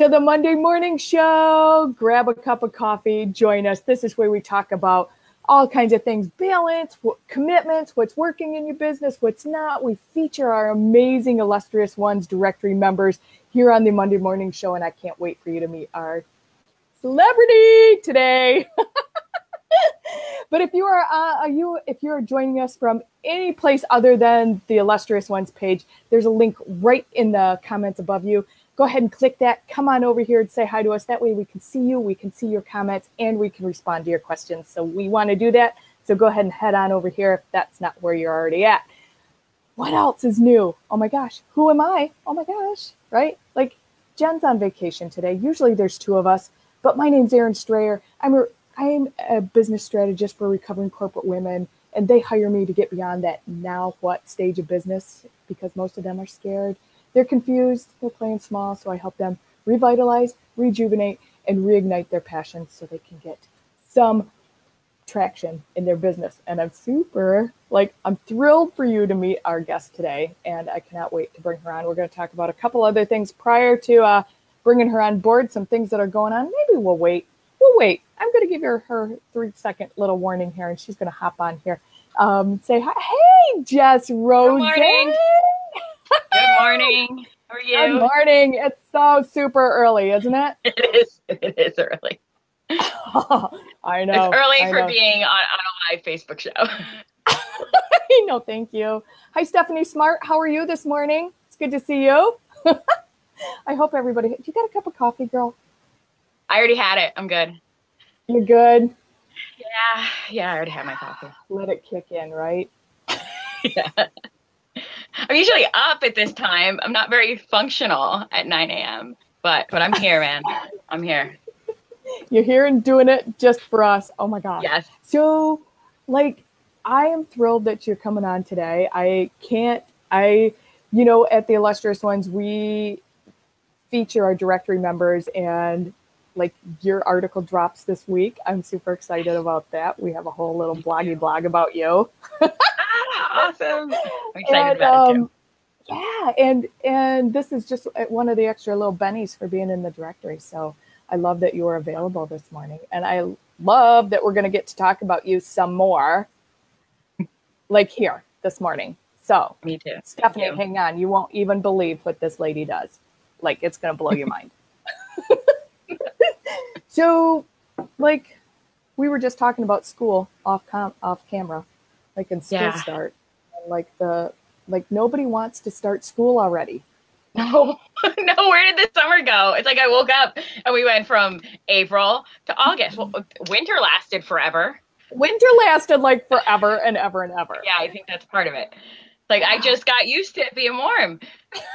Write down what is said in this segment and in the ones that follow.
to the Monday morning show. Grab a cup of coffee, join us. This is where we talk about all kinds of things, balance, commitments, what's working in your business, what's not. We feature our amazing Illustrious Ones directory members here on the Monday morning show, and I can't wait for you to meet our celebrity today. But if you are joining us from any place other than the Illustrious Ones page, there's a link right in the comments above you. Go ahead and click that. Come on over here and say hi to us. That way we can see you, we can see your comments, and we can respond to your questions. So we want to do that. So go ahead and head on over here if that's not where you're already at. What else is new? Oh my gosh, who am I? Oh my gosh, right? Like Jen's on vacation today. Usually there's two of us, but my name's Erin Strayer. I'm a business strategist for recovering corporate women, and they hire me to get beyond that now what stage of business because most of them are scared. They're confused, they're playing small, so I help them revitalize, rejuvenate, and reignite their passions so they can get some traction in their business. And I'm I'm thrilled for you to meet our guest today, and I cannot wait to bring her on. We're going to talk about a couple other things prior to bringing her on board, some things that are going on. Maybe we'll wait. I'm going to give her 3-second little warning here, and she's going to hop on here. Say hi. Hey, Jess Rosen. Good morning. Good morning. How are you? Good morning. It's so super early, isn't it? It is early. I know. It's early for being on a live Facebook show. No, thank you. Hi, Stephanie Smart. How are you this morning? It's good to see you. I hope everybody. You got a cup of coffee, girl? I already had it. I'm good. You're good? Yeah, I already had my coffee. Let it kick in, right? Yeah. I'm usually up at this time. I'm not very functional at 9 a.m., but I'm here, man. I'm here. You're here and doing it just for us. Oh, my God. Yes. So, I am thrilled that you're coming on today. At the Illustrious Ones, we feature our directory members, and your article drops this week. I'm super excited about that. We have a whole little bloggy blog about you. Awesome. I'm excited about it too. Yeah, and this is just one of the extra little bennies for being in the directory. So I love that you are available this morning. And I love that we're going to get to talk about you some more, here this morning. So me too. Stephanie, hang on. You won't even believe what this lady does. It's going to blow your mind. So, we were just talking about school off camera, in school start, and nobody wants to start school already. No, where did the summer go? It's I woke up and we went from April to August. Well, winter lasted forever. Winter lasted forever and ever and ever. Yeah, I think that's part of it. I just got used to it being warm,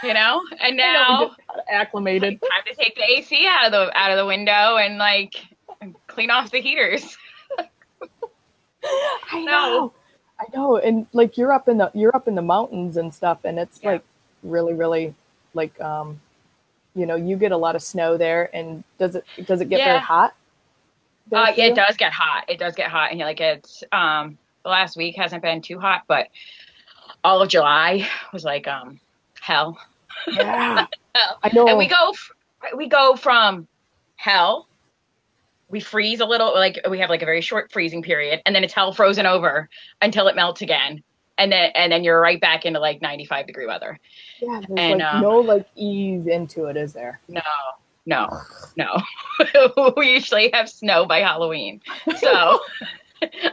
and now acclimated. Time to take the AC out of the window and clean off the heaters. I know, and you're up in the mountains and stuff, and it's really, really you get a lot of snow there. And does it get very hot? It does get hot. It does get hot, and it's the last week hasn't been too hot, but all of July was hell. Yeah, I know. And we go from hell. We freeze a little, we have a very short freezing period, and then it's hell frozen over until it melts again, and then you're right back into 95-degree weather. Yeah, there's no ease into it, is there? No. We usually have snow by Halloween, so.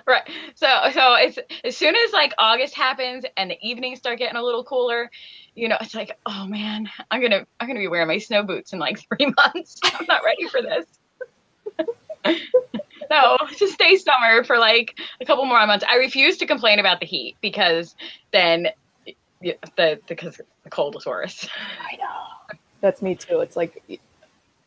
Right. So it's as soon as August happens and the evenings start getting a little cooler, it's oh man, I'm gonna be wearing my snow boots in 3 months. I'm not ready for this. No, just stay summer for a couple more months. I refuse to complain about the heat because then because the cold is worse. I know. That's me too. It's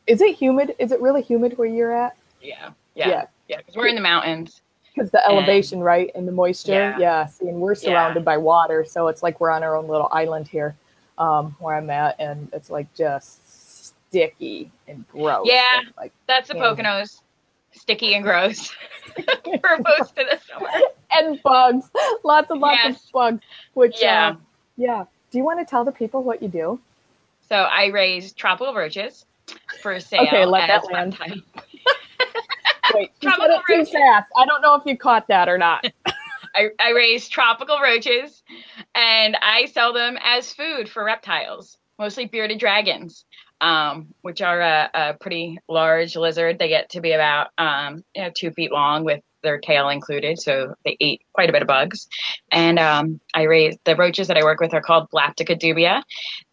is it humid? Is it really humid where you're at? Yeah. Because we're in the mountains. Because the elevation, right, and the moisture. Yeah. See, and we're surrounded by water, so it's we're on our own little island here, where I'm at, and it's just sticky and gross. Yeah, and, that's the Poconos, sticky and gross for most of the summer. And bugs, lots of bugs. Which yeah. Do you want to tell the people what you do? So I raise tropical roaches. for sale. Okay, let that as land. reptile. Wait, you said Tropical it too roaches. fast. I don't know if you caught that or not. I raise tropical roaches, and I sell them as food for reptiles, mostly bearded dragons, which are a pretty large lizard. They get to be about 2 feet long with their tail included, so they eat quite a bit of bugs. And I raise the roaches that I work with are called Blaptica dubia.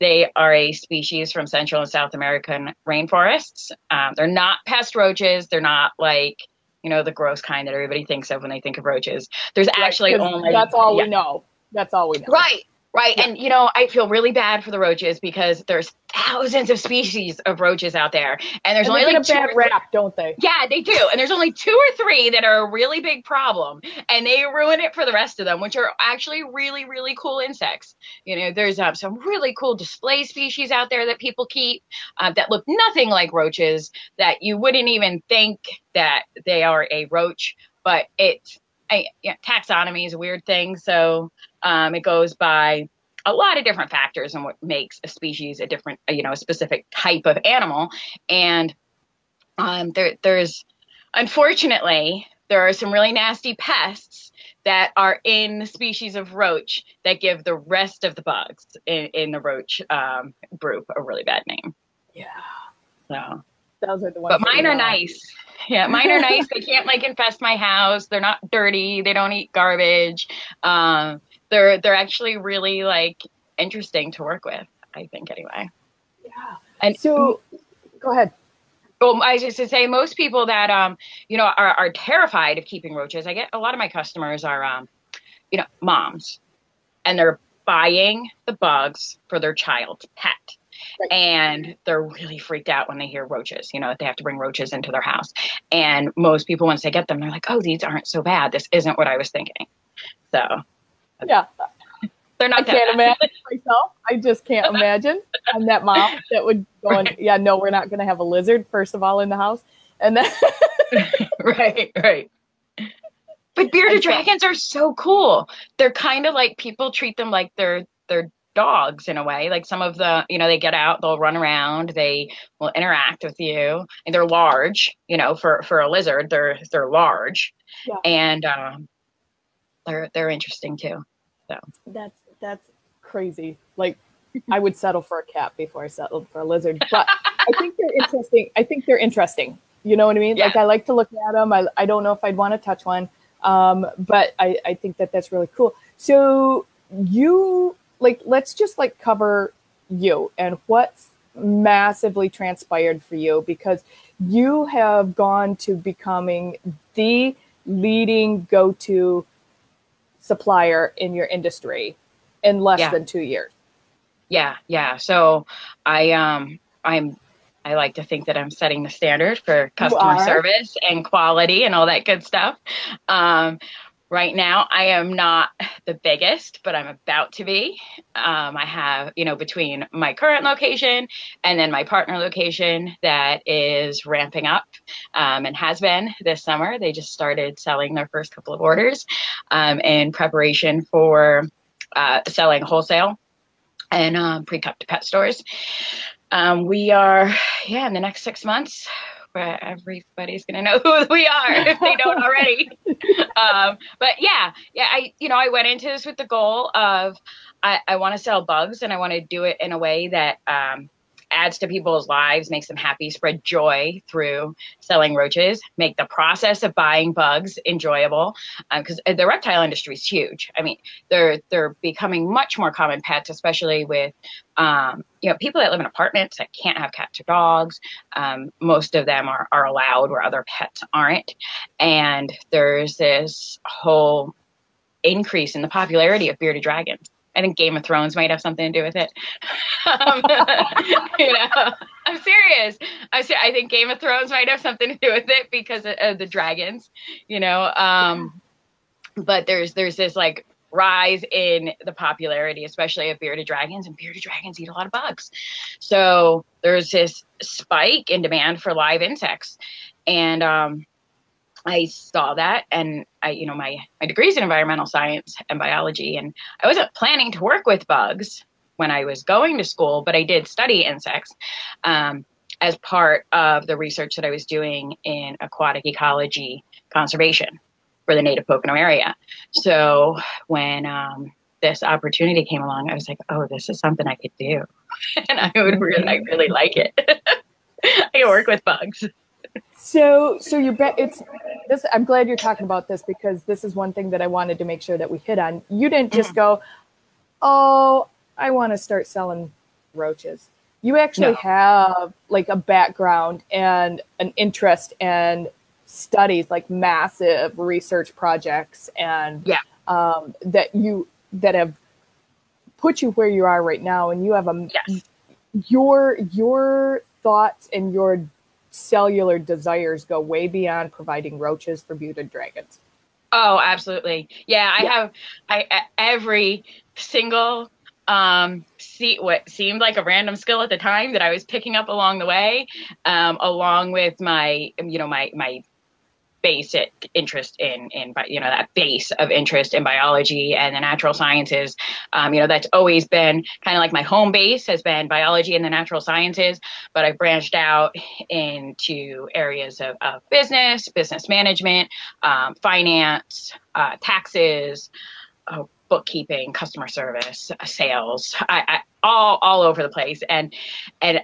They are a species from Central and South American rainforests. They're not pest roaches. They're not like the gross kind that everybody thinks of when they think of roaches. There's actually only that's all we know. That's all we know. Right. Yeah. And, I feel really bad for the roaches because there's thousands of species of roaches out there. And there's only they like get a bad rap, don't they? Yeah, they do. And there's only 2 or 3 that are a really big problem. And they ruin it for the rest of them, which are actually really, really cool insects. There's some really cool display species out there that people keep that look nothing like roaches, that you wouldn't even think that they are a roach. But taxonomy is a weird thing. So it goes by a lot of different factors and what makes a species a different, a specific type of animal. And there's unfortunately, there are some really nasty pests that are in the species of roach that give the rest of the bugs in the roach group a really bad name. Yeah. So those are the ones. But mine are nice. Yeah, mine are nice. They can't infest my house. They're not dirty. They don't eat garbage. They're actually really interesting to work with, I think, anyway. Yeah. And so go ahead. Well, I was just to say, most people that are terrified of keeping roaches. I get a lot of my customers are moms, and they're buying the bugs for their child's pet. Right. And they're really freaked out when they hear roaches, that they have to bring roaches into their house. And most people, once they get them, they're like, oh, these aren't so bad. This isn't what I was thinking. So, yeah. They're not. I can't imagine myself. I just can't imagine. I'm that mom that would go and, yeah, no, we're not going to have a lizard, first of all, in the house. And then. Right. But bearded dragons are so cool. They're kind of like, people treat them like they're dogs in a way. Like some of the, they get out, they'll run around, they will interact with you, and they're large, for a lizard, they're large. Yeah. And they're interesting too. So that's crazy. Like, I would settle for a cat before I settled for a lizard, but I think they're interesting. You know what I mean? Yeah. Like, I like to look at them. I don't know if I'd want to touch one. But I think that's really cool. So let's just cover you and what's massively transpired for you, because you have gone to becoming the leading go-to supplier in your industry in less than 2 years. Yeah. So I like to think that I'm setting the standard for customer service and quality and all that good stuff. Right now, I am not the biggest, but I'm about to be. I have, between my current location and then my partner location that is ramping up and has been this summer. They just started selling their first couple of orders in preparation for selling wholesale and pre-cut to pet stores. We are, in the next 6 months, where everybody's going to know who we are if they don't already. But I went into this with the goal of, I want to sell bugs, and I want to do it in a way that adds to people's lives, makes them happy, spread joy through selling roaches, make the process of buying bugs enjoyable. Because the reptile industry is huge. I mean, they're becoming much more common pets, especially with people that live in apartments that can't have cats or dogs. Most of them are allowed where other pets aren't. And there's this whole increase in the popularity of bearded dragons. I think Game of Thrones might have something to do with it. I'm serious. I think Game of Thrones might have something to do with it because of the dragons, But there's this rise in the popularity, especially of bearded dragons, and bearded dragons eat a lot of bugs. So there's this spike in demand for live insects. And I saw that, and my degree's in environmental science and biology, and I wasn't planning to work with bugs when I was going to school, but I did study insects. And as part of the research that I was doing in aquatic ecology conservation for the native Pocono area. So when this opportunity came along, I was like, oh, this is something I could do. And I really like it. I can work with bugs. So you bet it's this. I'm glad you're talking about this, because this is one thing that I wanted to make sure that we hit on. You didn't just go, oh, I want to start selling roaches. You actually have like a background and an interest and studies, like massive research projects, and that have put you where you are right now. And you have your thoughts and your cellular desires go way beyond providing roaches for bearded dragons. Oh, absolutely. Yeah, I every single what seemed like a random skill at the time that I was picking up along the way, along with my my basic interest in that base of interest in biology and the natural sciences. That's always been kind of like my home base has been biology and the natural sciences, but I've branched out into areas of business management, finance, taxes, bookkeeping, customer service, sales, I all over the place. And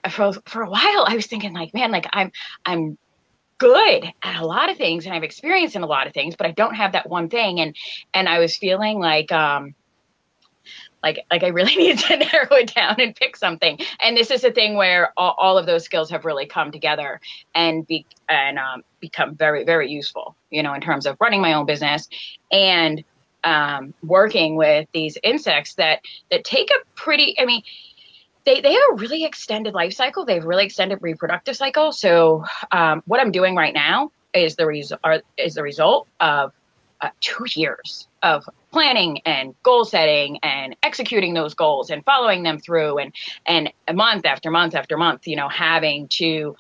for a while I was thinking like, man, like I'm good at a lot of things and I've experienced in a lot of things, but I don't have that one thing. And I was feeling like I really need to narrow it down and pick something. And this is a thing where all of those skills have really come together and become very, very useful, in terms of running my own business and working with these insects that take a pretty, they have a really extended life cycle. They have a really extended reproductive cycle. So what I'm doing right now is the result of 2 years of planning and goal setting and executing those goals and following them through, and month after month after month, having to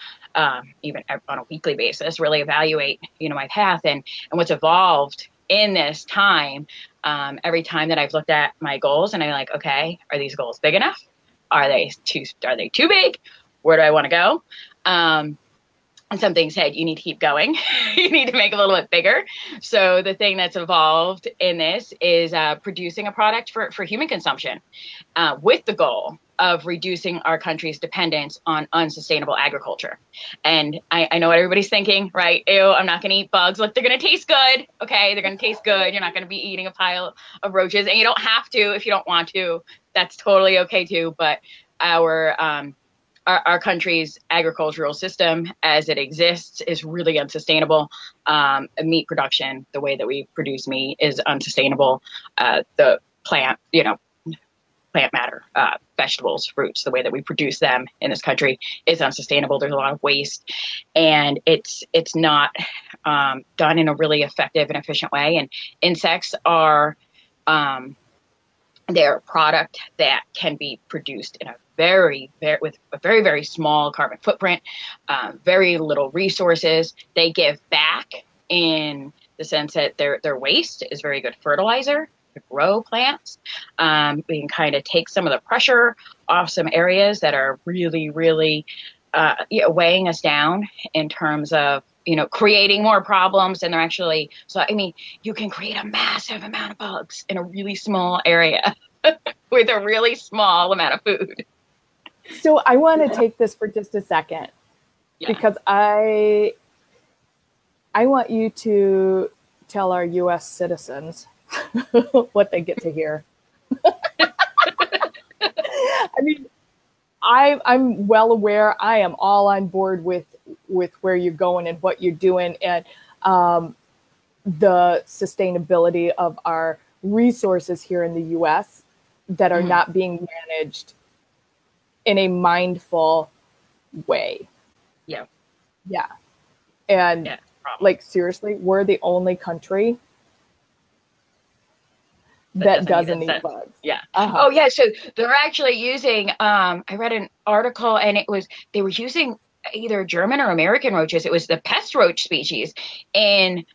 even on a weekly basis really evaluate my path and what's evolved in this time. Every time that I've looked at my goals and I'm like, okay, are these goals big enough? Are they too big? Where do I want to go? And something said, you need to keep going. You need to make it a little bit bigger. So the thing that's evolved in this is producing a product for human consumption with the goal of reducing our country's dependence on unsustainable agriculture. And I know what everybody's thinking, right? Ew, I'm not going to eat bugs. Look, they're going to taste good. Okay, they're going to taste good. You're not going to be eating a pile of roaches. And you don't have to if you don't want to. That's totally okay too. But our country's agricultural system as it exists is really unsustainable. Meat production, the way that we produce meat, is unsustainable. The plant matter, vegetables, fruits, the way that we produce them in this country is unsustainable. There's a lot of waste, and it's not done in a really effective and efficient way. And insects are they're a product that can be produced in with a very, very small carbon footprint, very little resources. They give back in the sense that their waste is very good fertilizer to grow plants. We can kind of take some of the pressure off some areas that are really, really weighing us down in terms of creating more problems. And they're actually, you can create a massive amount of bugs in a really small area with a really small amount of food. So I want to take this for just a second, because I want you to tell our U.S. citizens what they get to hear. I'm well aware. I am all on board with where you're going and what you're doing, and the sustainability of our resources here in the U.S. that are not being managed in a mindful way. Yeah. And seriously, we're the only country that doesn't eat bugs. Yeah. Oh yeah. So they're actually using, I read an article and they were using either German or American roaches. It was the pest roach species in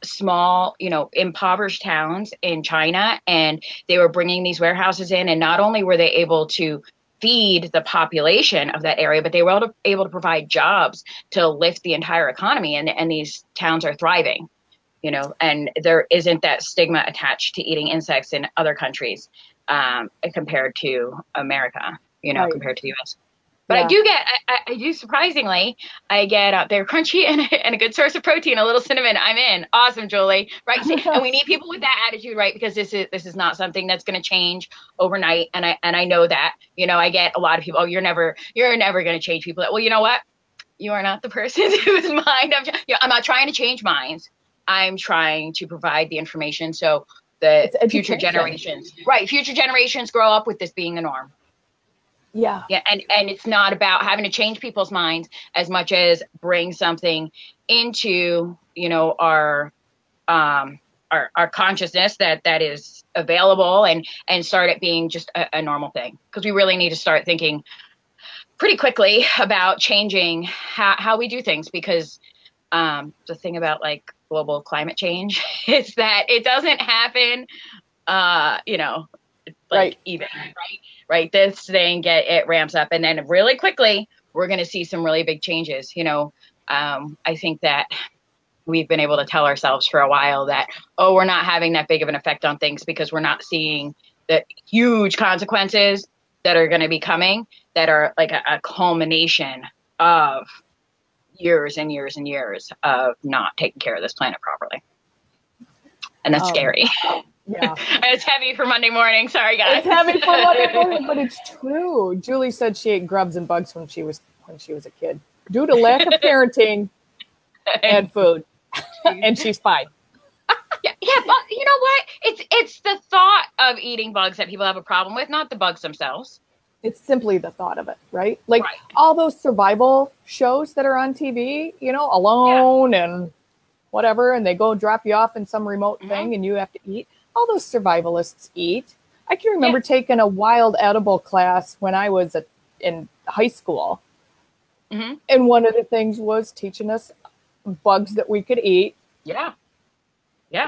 small, impoverished towns in China. And they were bringing these warehouses in, and not only were they able to feed the population of that area, but they were able to provide jobs to lift the entire economy, and these towns are thriving, you know, and there isn't that stigma attached to eating insects in other countries compared to America, you know, compared to the US. But I do surprisingly, I get they're crunchy and a good source of protein, a little cinnamon. I'm in. Awesome, Julie. Right. And we need people with that attitude, right? Because this is not something that's going to change overnight. And I know that, you know, I get a lot of people, oh, you're never going to change people. Well, you know what? You are not the person whose mind I'm not trying to change minds. I'm trying to provide the information so the future generations grow up with this being the norm. Yeah. Yeah. And it's not about having to change people's minds as much as bring something into, you know, our consciousness that is available and start it being just a normal thing. Because we really need to start thinking pretty quickly about changing how we do things, because the thing about like global climate change is that it doesn't happen, you know, like even right. This thing it ramps up, and then really quickly we're going to see some really big changes. You know, I think that we've been able to tell ourselves for a while that, oh, we're not having that big of an effect on things because we're not seeing the huge consequences that are going to be coming, that are like a culmination of years and years and years of not taking care of this planet properly. And that's scary. Yeah. It's heavy for Monday morning. Sorry, guys. It's heavy for Monday morning, but it's true. Julie said she ate grubs and bugs when she was a kid, due to lack of parenting and food. And she's fine. Yeah, but you know what? It's the thought of eating bugs that people have a problem with, not the bugs themselves. It's simply the thought of it, right? Like all those survival shows that are on TV, you know, Alone and whatever, and they go drop you off in some remote thing and you have to eat. All those survivalists eat. I can remember taking a wild edible class when I was in high school. Mm-hmm. And one of the things was teaching us bugs that we could eat. Yeah.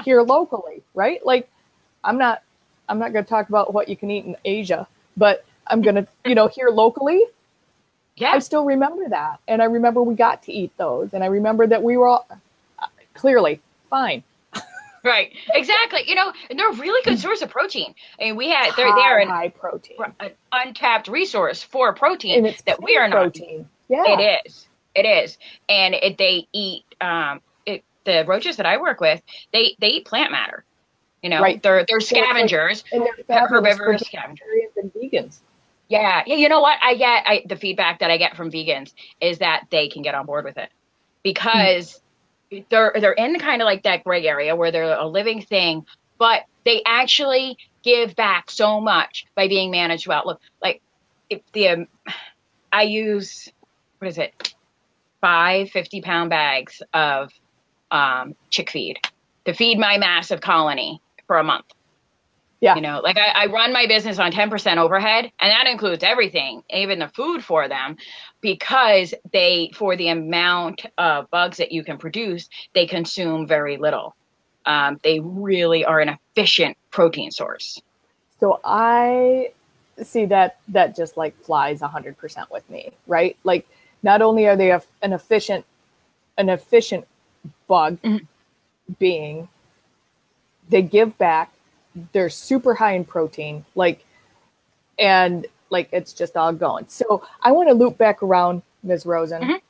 Here locally, right? Like I'm not going to talk about what you can eat in Asia, but I'm going to, you know, here locally. Yeah. I still remember that. And I remember we got to eat those. And I remember that we were all clearly fine. Right. Exactly. You know, and they're a really good source of protein. I mean, they're high protein, an untapped resource for protein that we are not. Protein. Yeah. It is. And they eat, the roaches that I work with, they eat plant matter. You know, they're scavengers. And they're herbivorous scavengers. And vegans. Yeah. You know what? The feedback that I get from vegans is that they can get on board with it because they're in kind of like that gray area where they're a living thing, but they actually give back so much by being managed well. Look, like I use, what is it? 5 50-pound bags of chick feed to feed my massive colony for a month. Yeah. You know, like I run my business on 10% overhead, and that includes everything, even the food for them, because for the amount of bugs that you can produce, they consume very little. They really are an efficient protein source. So I see that just like flies 100% with me, right? Like not only are they an efficient bug being, they give back. They're super high in protein, and it's just all going. So I want to loop back around, Ms. Rosen,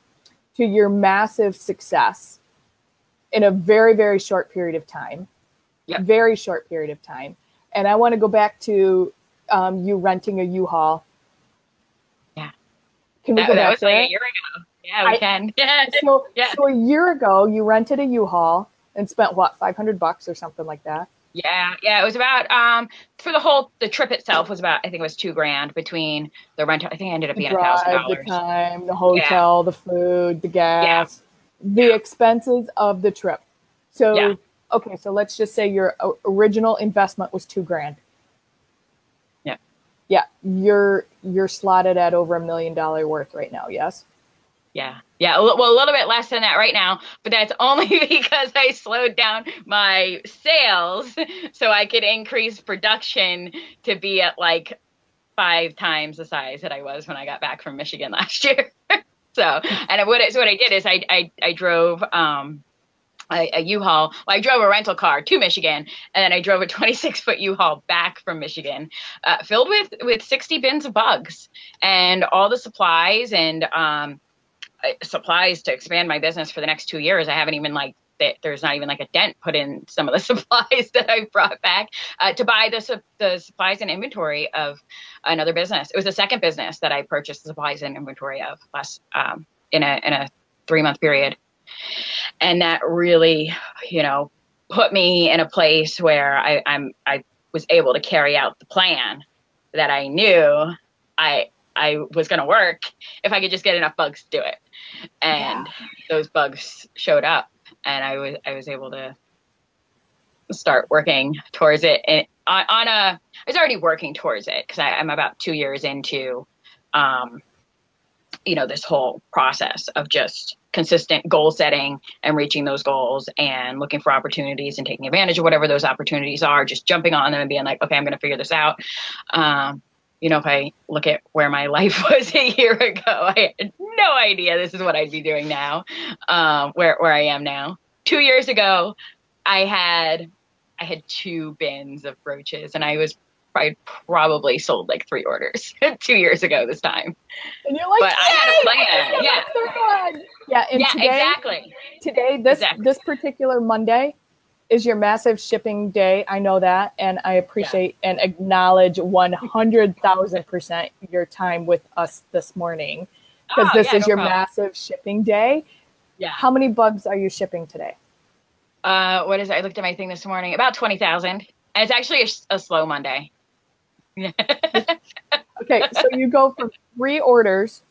to your massive success in a very, very short period of time. Yep. Very short period of time. And I want to go back to you renting a U-Haul. Yeah. Can we go back to that? Like a year ago. Yeah, we can. Yeah. So a year ago, you rented a U-Haul and spent what, $500 or something like that? Yeah. It was about for the trip itself was about, I think it was $2,000 between the rental. I think it ended up being $1,000. The time, the hotel, the food, the gas, the expenses of the trip. So okay, so let's just say your original investment was $2,000. Yeah. Yeah, you're slotted at over $1 million worth right now. Yes. Yeah. Well, a little bit less than that right now, but that's only because I slowed down my sales so I could increase production to be at like 5 times the size that I was when I got back from Michigan last year. So, and what I did is I drove a U-Haul. Well, I drove a rental car to Michigan, and then I drove a 26-foot U-Haul back from Michigan, filled with 60 bins of bugs and all the supplies and supplies to expand my business for the next 2 years. I haven't even there's not even like a dent put in some of the supplies that I brought back to buy the supplies and inventory of another business. It was the second business that I purchased the supplies and inventory of last in a 3-month period. And that really, put me in a place where I was able to carry out the plan that I knew I was going to work if I could just get enough bugs to do it. And those bugs showed up, and I was able to start working towards it. And I was already working towards it because I'm about 2 years into, this whole process of just consistent goal setting and reaching those goals and looking for opportunities and taking advantage of whatever those opportunities are, just jumping on them and being like, okay, I'm going to figure this out. If I look at where my life was a year ago, I had no idea this is what I'd be doing now, where I am now. 2 years ago, I had 2 bins of brooches, and I probably sold like 3 orders 2 years ago this time. And you're like, but I had a plan. Yeah. And today, this particular Monday is your massive shipping day. I know that. And I appreciate and acknowledge 100,000% your time with us this morning, because this is your massive shipping day. Yeah. How many bugs are you shipping today? What is it? I looked at my thing this morning, about 20,000. And it's actually a slow Monday. Okay. So you go from 3 orders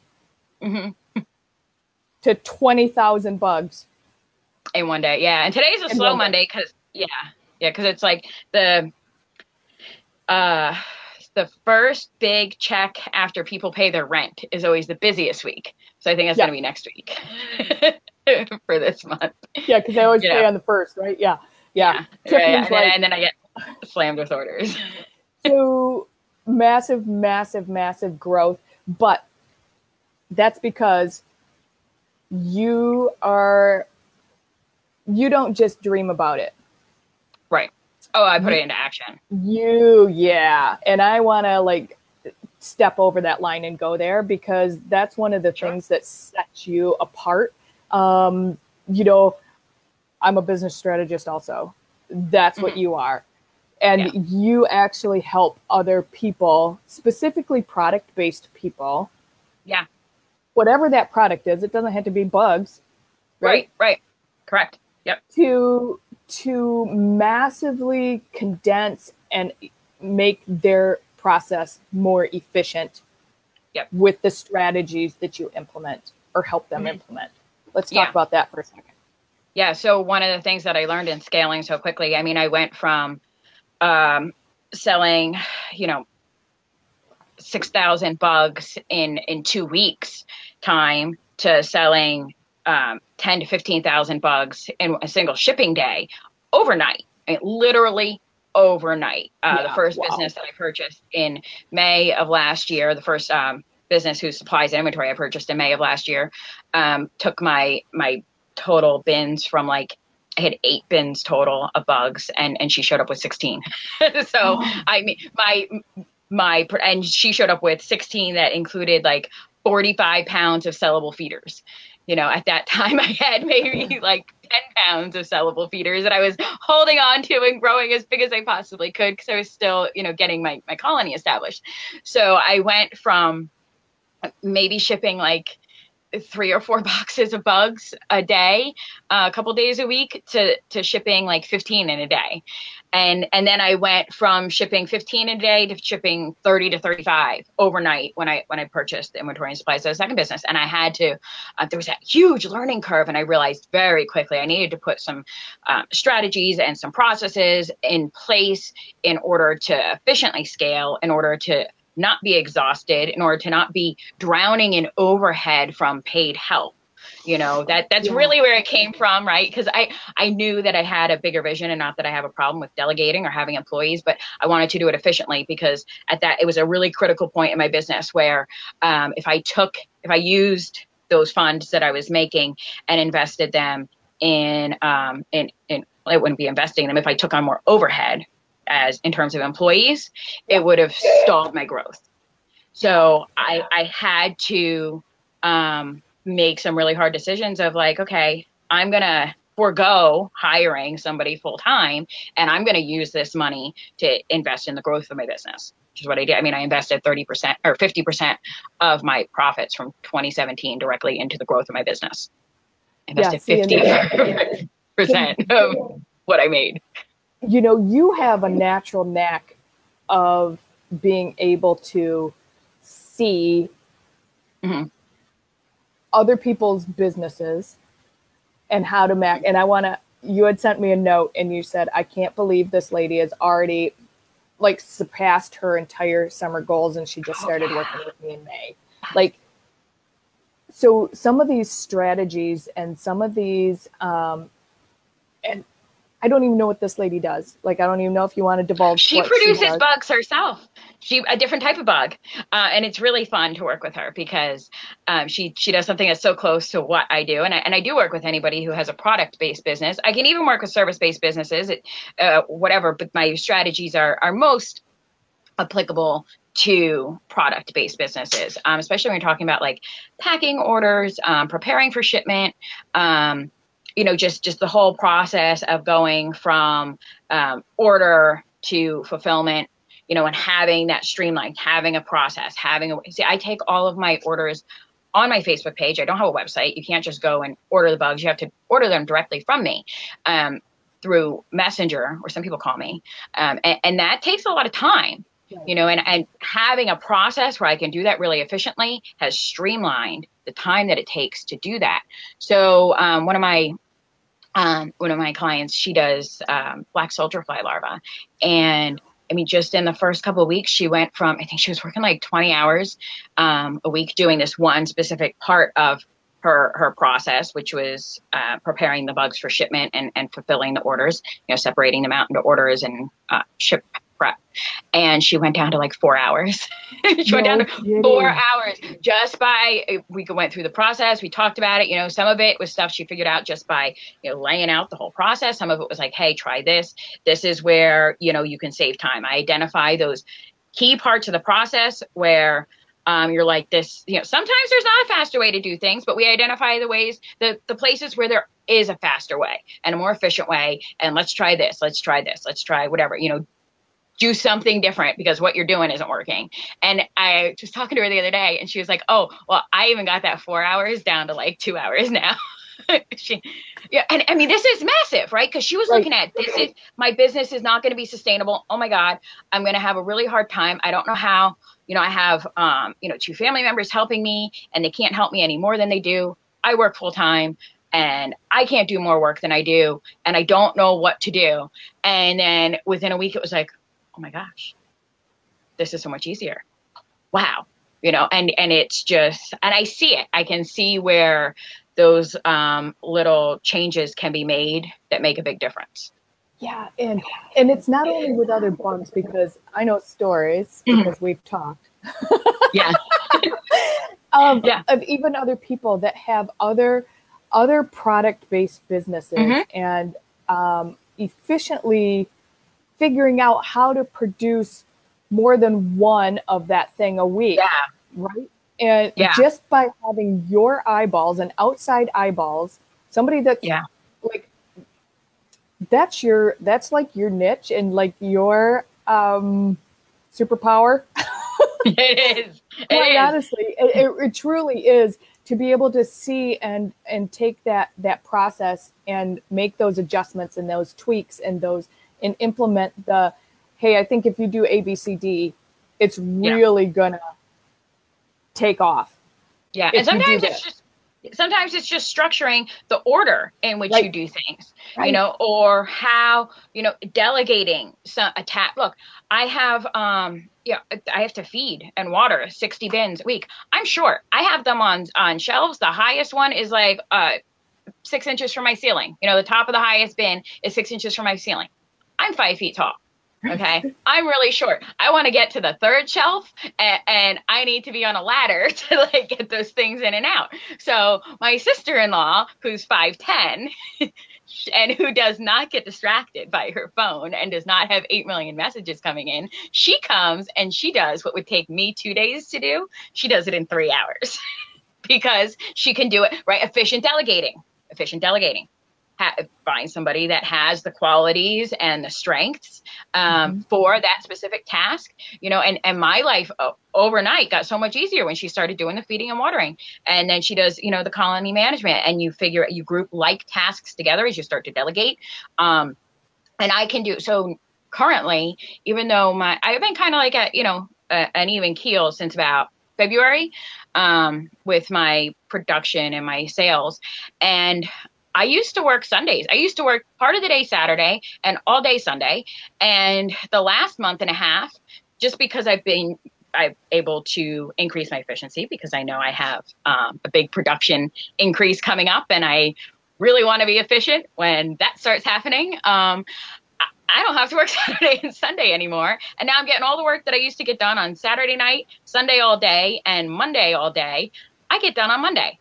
to 20,000 bugs in one day. Yeah. And today's a slow Monday because it's like the first big check after people pay their rent is always the busiest week. So I think that's going to be next week for this month. Yeah. Because they always pay on the first, right? Yeah. Yeah. And then I get slammed with orders. So massive, massive, massive growth. But that's because you don't just dream about it. Right. Oh, I put it into action. And I want to step over that line and go there, because that's one of the things that sets you apart. I'm a business strategist also. That's what you are. And you actually help other people, specifically product-based people. Yeah. Whatever that product is, it doesn't have to be bugs. Right. Correct. Yep. To massively condense and make their process more efficient with the strategies that you implement or help them implement. Let's talk about that for a second. Yeah. So one of the things that I learned in scaling so quickly, I went from selling, 6,000 bugs in 2 weeks time to selling 10 to 15,000 bugs in a single shipping day overnight. Literally overnight. The first business that I purchased in May of last year, the first business whose supplies and inventory I purchased in May of last year, took my total bins from I had 8 bins total of bugs, and she showed up with 16. So and she showed up with 16 that included 45 pounds of sellable feeders. At that time I had maybe 10 pounds of sellable feeders that I was holding on to and growing as big as I possibly could, because I was still, getting my colony established. So I went from maybe shipping 3 or 4 boxes of bugs a day, a couple days a week, to shipping 15 in a day. And then I went from shipping 15 a day to shipping 30 to 35 overnight when I purchased the inventory and supplies of the second business. And I had to, there was that huge learning curve, and I realized very quickly I needed to put some strategies and some processes in place in order to efficiently scale, in order to not be exhausted, in order to not be drowning in overhead from paid help. That's really where it came from, right? Because I knew that I had a bigger vision, and not that I have a problem with delegating or having employees, but I wanted to do it efficiently, because it was a really critical point in my business where if I used those funds that I was making and invested them in I wouldn't be investing them. If I took on more overhead as in terms of employees, it would have stalled my growth. So I had to make some really hard decisions of like, okay, I'm going to forego hiring somebody full time, and I'm going to use this money to invest in the growth of my business, which is what I did. I mean, I invested 30% or 50% of my profits from 2017 directly into the growth of my business. Invested 50% of what I made. You have a natural knack of being able to see other people's businesses and how to max. And you had sent me a note and you said, I can't believe this lady has already like surpassed her entire summer goals, and she just started working with me in May. Like, so some of these strategies and some of these, and I don't even know what this lady does. Like, I don't even know if you want to divulge. She produces bugs herself. A different type of bug. And it's really fun to work with her because she does something that's so close to what I do. And I do work with anybody who has a product-based business. I can even work with service-based businesses, whatever, but my strategies are most applicable to product-based businesses, especially when you're talking about like packing orders, preparing for shipment, just the whole process of going from order to fulfillment, and having that streamlined, having a process, I take all of my orders on my Facebook page. I don't have a website. You can't just go and order the bugs. You have to order them directly from me through Messenger, or some people call me. And that takes a lot of time, and having a process where I can do that really efficiently has streamlined the time that it takes to do that. So one of my clients, she does black soldier fly larvae. And I mean, just in the first couple of weeks, she went from, I think she was working like 20 hours a week doing this one specific part of her process, which was preparing the bugs for shipment and fulfilling the orders, separating them out into orders and ship prep. And she went down to like 4 hours. She went down to 4 hours just by, we went through the process. We talked about it. Some of it was stuff she figured out just by, laying out the whole process. Some of it was like, hey, try this. This is where, you can save time. I identify those key parts of the process where you're like this, sometimes there's not a faster way to do things, but we identify the ways, the places where there is a faster way and a more efficient way. And let's try this. Let's try this. Let's try whatever, do something different because what you're doing isn't working. And I was talking to her the other day and she was like, oh, well, I even got that 4 hours down to like 2 hours now. And I mean, this is massive, right? Because she was looking at my business is not going to be sustainable. Oh my God, I'm going to have a really hard time. I don't know how, I have, 2 family members helping me and they can't help me any more than they do. I work full time and I can't do more work than I do. And I don't know what to do. And then within a week, it was like, oh my gosh, this is so much easier. Wow. And it's just, and I see it. I can see where those little changes can be made that make a big difference. Yeah. And it's not only with other bugs, because I know stories because we've talked. Yeah. Of even other people that have other product-based businesses and efficiently figuring out how to produce more than one of that thing a week. Yeah. Right. And just by having your eyeballs and outside eyeballs, somebody that's like, that's like your niche and like your superpower. It is. Honestly, it truly is, to be able to see and take that process and make those adjustments and those tweaks and implement hey, I think if you do A, B, C, D, it's really gonna take off. Yeah. And sometimes it's just Sometimes it's just structuring the order in which Right. you do things, Right. you know, or how, you know, delegating a task. Look, I have, yeah, I have to feed and water 60 bins a week. I'm short. I have them on shelves. The highest one is like 6 inches from my ceiling. You know, the top of the highest bin is 6 inches from my ceiling. I'm 5 feet tall. Okay. I'm really short. I want to get to the third shelf and I need to be on a ladder to like get those things in and out. So my sister-in-law, who's 5'10", and who does not get distracted by her phone and does not have 8 million messages coming in, she comes and she does what would take me 2 days to do. She does it in 3 hours because she can do it, right? Efficient delegating. Find somebody that has the qualities and the strengths for that specific task, you know, and my life overnight got so much easier when she started doing the feeding and watering. And then she does, you know, the colony management, and you group like tasks together as you start to delegate. And I can do, so currently, even though I've been kind of like at, you know, an even keel since about February with my production and my sales. And I used to work Sundays. I used to work part of the day Saturday and all day Sunday. And the last month and a half, just because I've able to increase my efficiency because I know I have a big production increase coming up and I really want to be efficient when that starts happening. I don't have to work Saturday and Sunday anymore. And now I'm getting all the work that I used to get done on Saturday night, Sunday all day, and Monday all day. I get done on Monday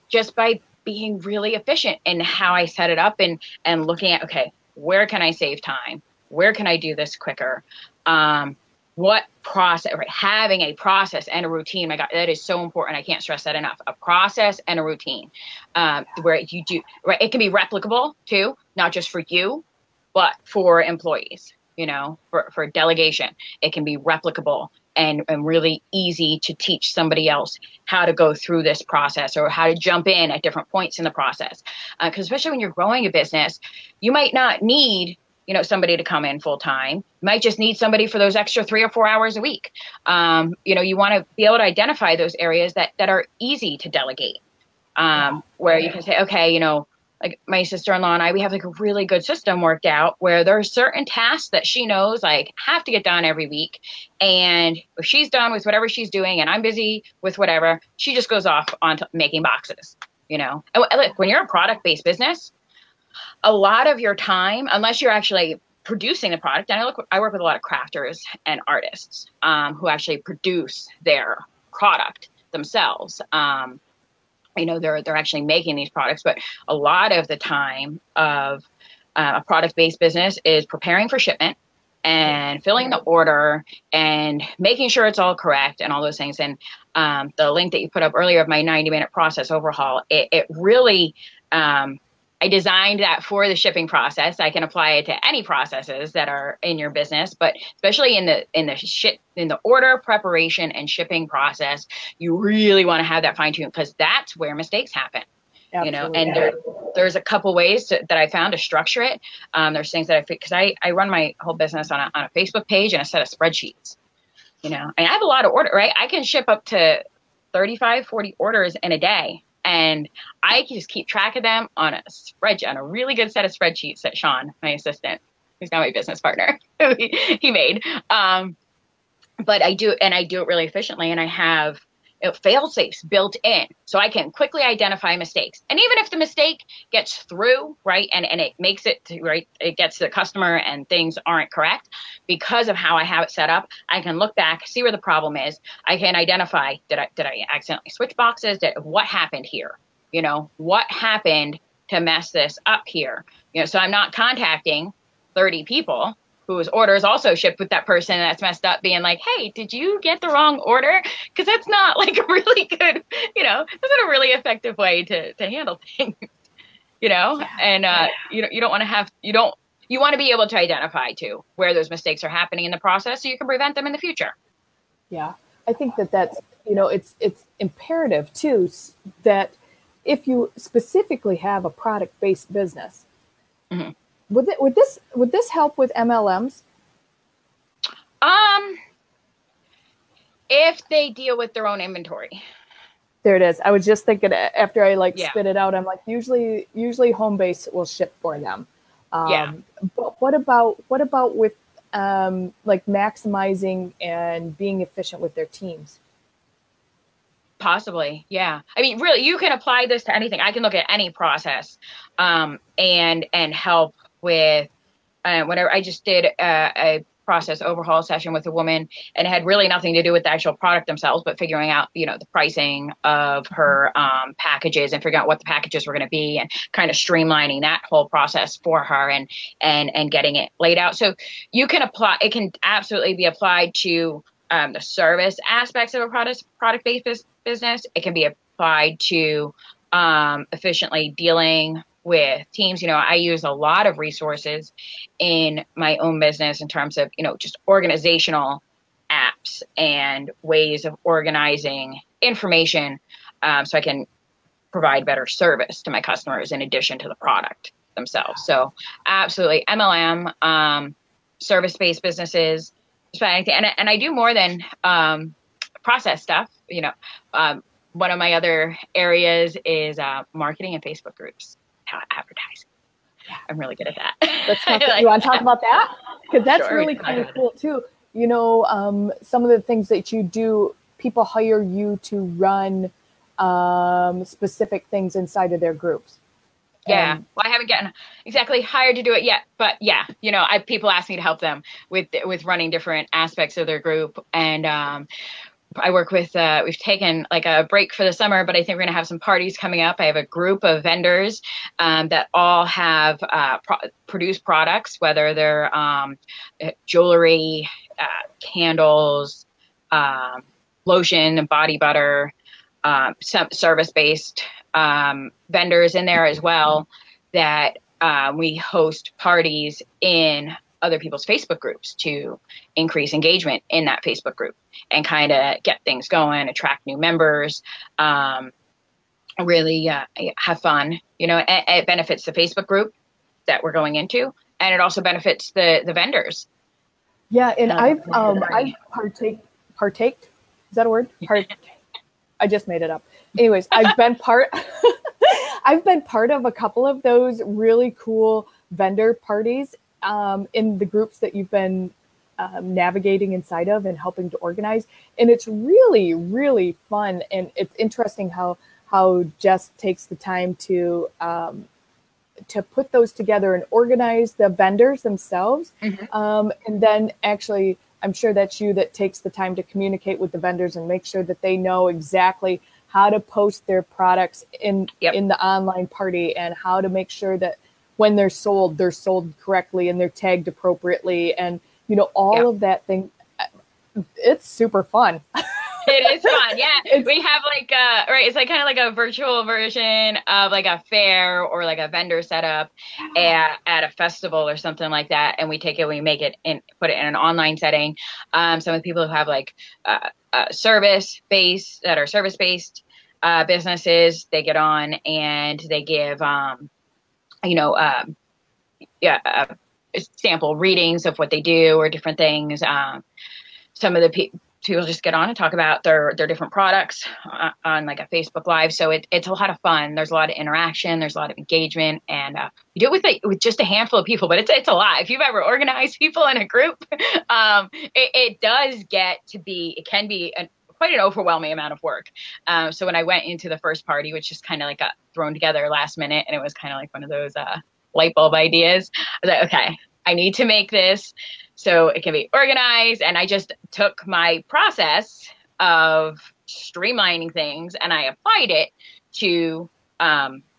just by being really efficient in how I set it up and looking at, okay, where can I save time? Where can I do this quicker? What process, right? Having a process and a routine, my God, that is so important. I can't stress that enough. A process and a routine where you do, right? It can be replicable too, not just for you, but for employees, you know, for delegation. It can be replicable and really easy to teach somebody else how to go through this process or how to jump in at different points in the process. Because especially when you're growing a business, you might not need, you know, somebody to come in full time. You might just need somebody for those extra 3 or 4 hours a week. You know, you want to be able to identify those areas that are easy to delegate, where you can say, okay, you know, like my sister-in-law and I, we have like a really good system worked out where there are certain tasks that she knows like have to get done every week. And if she's done with whatever she's doing and I'm busy with whatever, she just goes off on making boxes, you know. And look, when you're a product-based business, a lot of your time, unless you're actually producing the product, and I work with a lot of crafters and artists who actually produce their product themselves. You know, they're actually making these products, but a lot of the time of a product-based business is preparing for shipment and filling the order and making sure it's all correct and all those things. And the link that you put up earlier of my 90-minute process overhaul, it really, I designed that for the shipping process. I can apply it to any processes that are in your business, but especially in the order preparation and shipping process, you really want to have that fine tune because that's where mistakes happen. Absolutely. You know, and there's a couple ways that I found to structure it. There's things that because I run my whole business on a Facebook page and a set of spreadsheets. You know, and I have a lot of order, right? I can ship up to 35, 40 orders in a day. And I can just keep track of them on a really good set of spreadsheets that Sean, my assistant, who's now my business partner, he made. But I do it really efficiently, and I have fail safes built in, so I can quickly identify mistakes. And even if the mistake gets through, right, and it makes it to, right, it gets to the customer and things aren't correct, because of how I have it set up, I can look back, see where the problem is. I can identify, did I accidentally switch boxes? What happened here? You know, what happened to mess this up here? You know, so I'm not contacting 30 people whose orders also shipped with that person that's messed up, being like, hey, did you get the wrong order? Because that's not like a really good, you know, that's not a really effective way to handle things, you know? And you don't want to have, you want to be able to identify too where those mistakes are happening in the process so you can prevent them in the future. Yeah, I think that's, you know, it's imperative too, that if you specifically have a product-based business, mm-hmm. Would this help with MLMs? If they deal with their own inventory. There it is. I was just thinking after I like Yeah. spit it out, I'm like, usually home base will ship for them. Yeah. But what about with like maximizing and being efficient with their teams? Possibly. Yeah. I mean, really, you can apply this to anything. I can look at any process, and help with, whenever I just did a process overhaul session with a woman, and it had really nothing to do with the actual product themselves, but figuring out, the pricing of her packages and figuring out what the packages were going to be and kind of streamlining that whole process for her and getting it laid out. So you can apply, it can absolutely be applied to the service aspects of a product-based business. It can be applied to efficiently dealing with teams. I use a lot of resources in my own business in terms of, just organizational apps and ways of organizing information, so I can provide better service to my customers in addition to the product themselves. So absolutely, MLM, service-based businesses, and I do more than process stuff. One of my other areas is marketing and Facebook groups, advertising. I'm really good at that. Let's talk, you want to talk about that? Because that's really kind of cool too. Some of the things that you do, people hire you to run specific things inside of their groups. Yeah. Well, I haven't gotten exactly hired to do it yet, but yeah, people ask me to help them with running different aspects of their group. And I work with, we've taken like a break for the summer, but I think we're going to have some parties coming up. I have a group of vendors that all have produced products, whether they're jewelry, candles, lotion, body butter, some service-based vendors in there as well, that we host parties in other people's Facebook groups to increase engagement in that Facebook group and kind of get things going, attract new members, really have fun. It benefits the Facebook group that we're going into, and it also benefits the vendors. Yeah, and I've partaked. Is that a word? I just made it up. Anyways, I've been part of a couple of those really cool vendor parties in the groups that you've been navigating inside of and helping to organize. And it's really, really fun. And it's interesting how Jess takes the time to put those together and organize the vendors themselves. Mm-hmm. And then actually, I'm sure that's you that takes the time to communicate with the vendors and make sure that they know exactly how to post their products in the online party, and how to make sure that when they're sold correctly and they're tagged appropriately, and all of that thing. It's super fun. It is fun. Yeah. We have like it's like kind of like a virtual version of like a fair or like a vendor setup at a festival or something like that. And we take it, we make it and put it in an online setting. Some of the people who have like service-based businesses, they get on and they give sample readings of what they do or different things. Some of the people just get on and talk about their different products on like a Facebook Live. So it's a lot of fun. There's a lot of interaction. There's a lot of engagement, and we do it with just a handful of people, but it's a lot. If you've ever organized people in a group, it does get to be, it can be quite an overwhelming amount of work. So when I went into the first party, which just kind of like got thrown together last minute, and it was kind of like one of those light bulb ideas, I was like, okay, I need to make this so it can be organized. And I just took my process of streamlining things and I applied it to the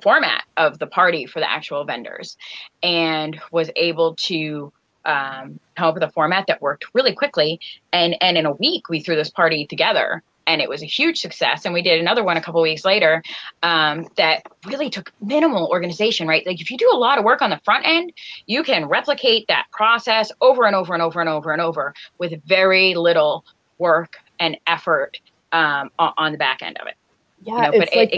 format of the party for the actual vendors, and was able to come up with a format that worked really quickly. And in a week, we threw this party together. And it was a huge success. And we did another one a couple of weeks later that really took minimal organization, right? Like if you do a lot of work on the front end, you can replicate that process over and over and over and over and over with very little work and effort on the back end of it. Yeah, it's like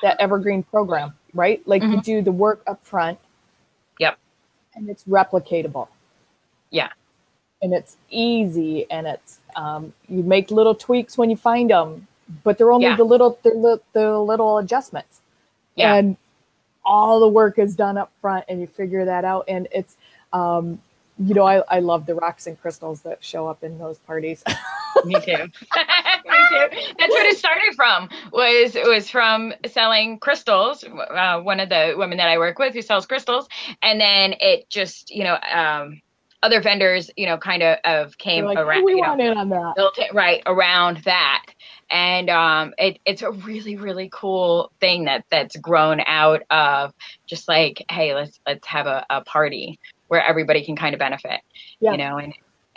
that evergreen program, right? Like you do the work up front. Yep. And it's replicatable. Yeah. and it's easy, and it's you make little tweaks when you find them, but they're only Yeah. the little adjustments, Yeah. and all the work is done up front, and you figure that out. And it's I love the rocks and crystals that show up in those parties. Me too. Me too. That's what it started from. Was from selling crystals. One of the women that I work with who sells crystals, and then it just other vendors kind of came Like, around. hey, we want in on that. Built it right around that, and it's a really, really cool thing that's grown out of just like, hey, let's have a party where everybody can kind of benefit,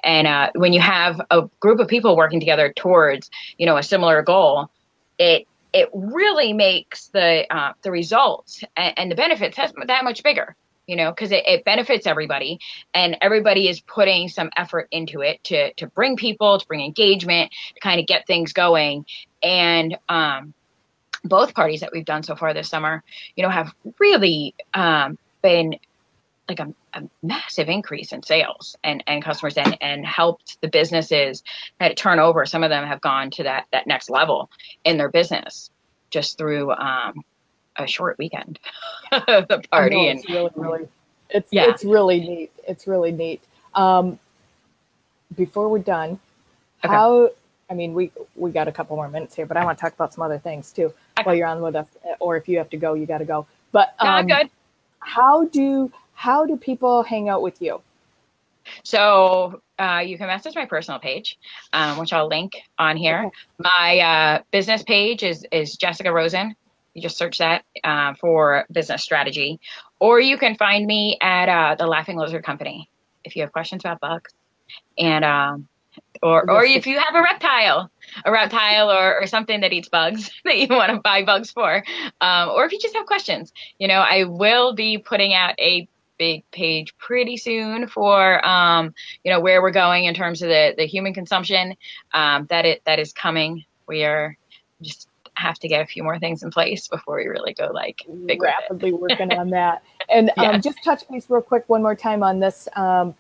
and when you have a group of people working together towards a similar goal, it really makes the results and the benefits that much bigger, because it benefits everybody, and everybody is putting some effort into it to bring people, to bring engagement, to kind of get things going. And both parties that we've done so far this summer, have really been like a massive increase in sales and customers, and helped the businesses that turn over. Some of them have gone to that next level in their business just through a short weekend of the party. It's really neat. It's really neat. Before we're done, we got a couple more minutes here, but I want to talk about some other things too while you're on with us, or if you have to go, you got to go. But I'm good. How do people hang out with you? So you can message my personal page, which I'll link on here. Okay. My business page is Jessica Rosen. You just search that for business strategy. Or you can find me at the Laughing Lizard Company if you have questions about bugs. And or if you have a reptile or something that eats bugs that you want to buy bugs for. Or if you just have questions. I will be putting out a big page pretty soon for where we're going in terms of the human consumption that is coming. We are just have to get a few more things in place before we really go big rapidly working on that. And just touch base real quick one more time on this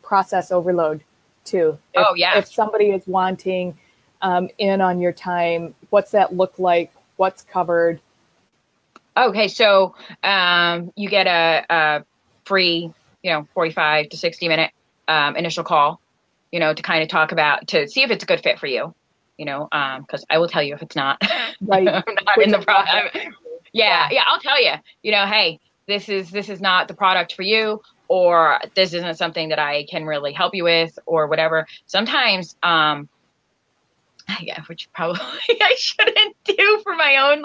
process overload too. If somebody is wanting in on your time, what's that look like? What's covered? Okay, so you get a free, 45 to 60 minute initial call, to kind of talk about, to see if it's a good fit for you, because I will tell you if it's not. Right. I'm not in the product. Yeah, I'll tell you, hey, this is not the product for you, or this isn't something that I can really help you with, or whatever. Sometimes, which probably I shouldn't do for my own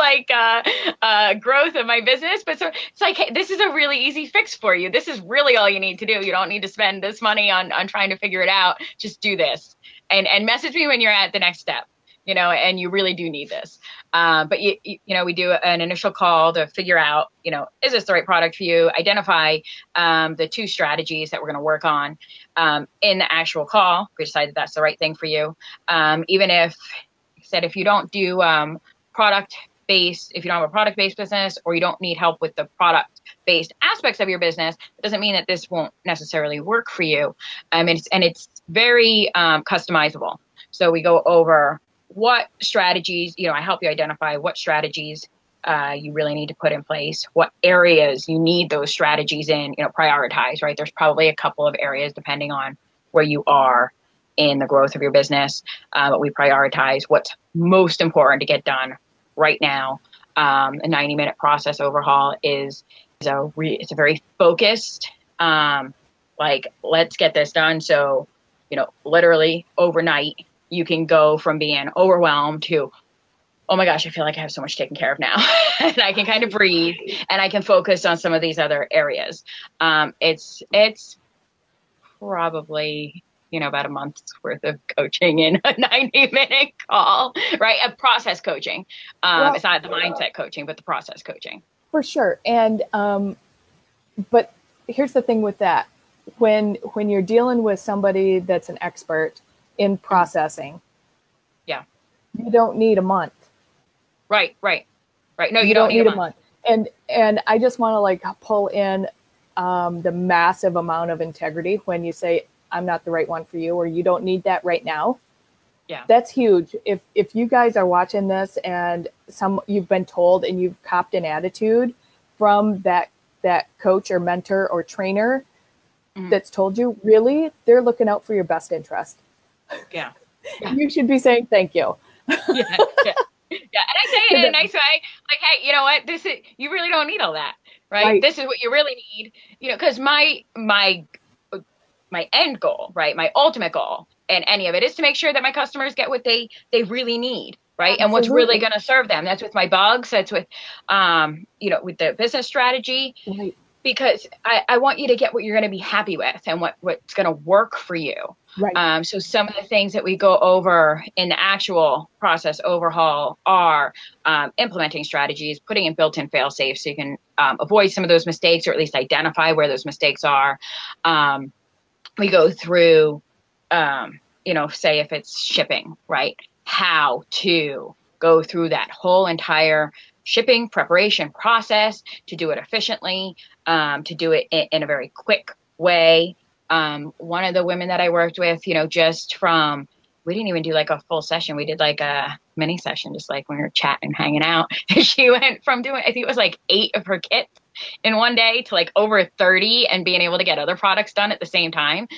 growth of my business. But so it's like, hey, this is a really easy fix for you. This is really all you need to do. You don't need to spend this money on trying to figure it out. Just do this and message me when you're at the next step, and you really do need this. But we do an initial call to figure out, is this the right product for you? Identify the 2 strategies that we're going to work on in the actual call. We decide that that's the right thing for you. Even if you don't do product-based, if you don't have a product-based business, or you don't need help with the product-based aspects of your business, it doesn't mean that this won't necessarily work for you. And it's very customizable. So we go over what strategies, I help you identify what strategies you really need to put in place, what areas you need those strategies in, prioritize, right? There's probably a couple of areas depending on where you are in the growth of your business. But we prioritize what's most important to get done right now. A 90-minute process overhaul is it's a very focused, let's get this done. So, literally overnight, you can go from being overwhelmed to, oh my gosh, I feel like I have so much taken care of now. And I can kind of breathe, and I can focus on some of these other areas. It's probably, about a month's worth of coaching in a 90-minute call, right? A process coaching. It's not the mindset coaching, but the process coaching. For sure. And, but here's the thing with that. When you're dealing with somebody that's an expert in processing, you don't need a month. Right. No, you don't need a month. And I just want to pull in the massive amount of integrity when you say, I'm not the right one for you, or you don't need that right now. Yeah. That's huge. If you guys are watching this and you've been told and you've copped an attitude from that coach or mentor or trainer that's told you, really, they're looking out for your best interest. Yeah. You should be saying thank you. Yeah. Yeah. Yeah. And I say it in a nice way, like, hey, you know what? You really don't need all that, right? This is what you really need, because my end goal, right? My ultimate goal in any of it is to make sure that my customers get what they really need, right? Absolutely. And what's really going to serve them. That's with my bugs. That's with, with the business strategy. Right. Because I want you to get what you're going to be happy with and what's going to work for you. Right. So some of the things that we go over in the actual process overhaul are implementing strategies, putting in built-in fail-safes so you can avoid some of those mistakes, or at least identify where those mistakes are. We go through, say if it's shipping, right? How to go through that whole entire shipping preparation process to do it efficiently, to do it in a very quick way. One of the women that I worked with, we didn't even do like a full session. We did like a mini session, just like when we were chatting, hanging out. She went from doing, I think it was like 8 of her kits in one day to like over 30 and being able to get other products done at the same time,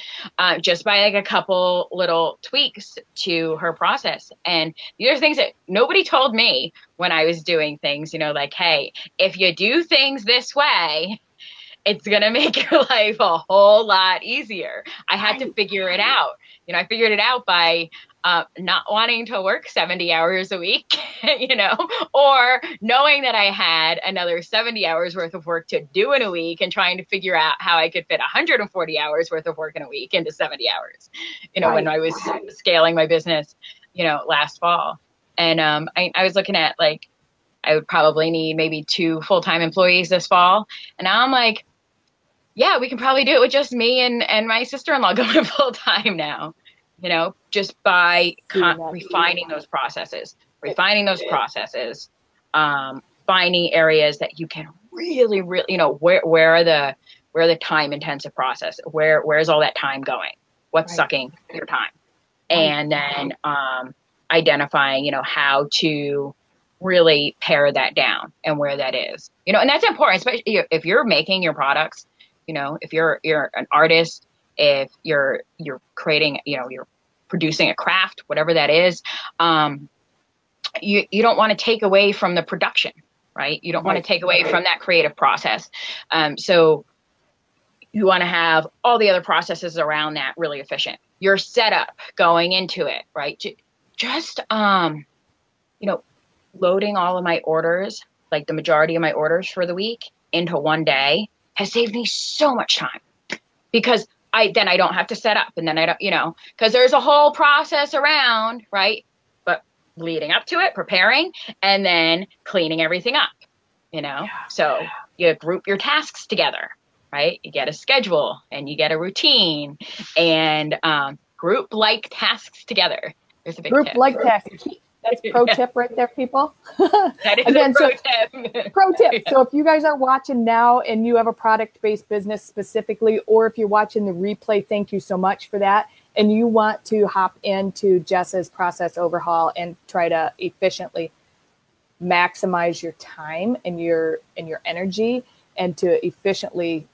just by like a couple little tweaks to her process. And these are things that nobody told me when I was doing things, like, hey, if you do things this way, it's going to make your life a whole lot easier. I had to figure it out. I figured it out by not wanting to work 70 hours a week, or knowing that I had another 70 hours worth of work to do in a week and trying to figure out how I could fit 140 hours worth of work in a week into 70 hours, when I was scaling my business, last fall. And I was looking at like, I would probably need maybe 2 full-time employees this fall. And now I'm like, yeah, we can probably do it with just me and my sister-in-law going full time now, just by refining those processes, finding areas that you can really, where are the time intensive process, where's all that time going? What's sucking your time? And then, identifying, how to really pare that down and where that is, and that's important, especially if you're making your products. If you're an artist, if you're creating, you're producing a craft, whatever that is, you don't want to take away from the production, right? You don't want to take away from that creative process. So you want to have all the other processes around that really efficient. Your setup going into it, right? Just, loading all of my orders, like the majority of my orders for the week, into one day has saved me so much time, because I don't have to set up, and then I don't, because there's a whole process around, right? But leading up to it, preparing, and then cleaning everything up, so you group your tasks together, right? You get a schedule and you get a routine, and group like tasks together. There's a big tip. Like tasks. That's pro tip right there, people. That is again, a tip. Pro tip. So if you guys are watching now and you have a product-based business specifically, or if you're watching the replay, thank you so much for that. And you want to hop into Jess's process overhaul and try to efficiently maximize your time and your energy, and to efficiently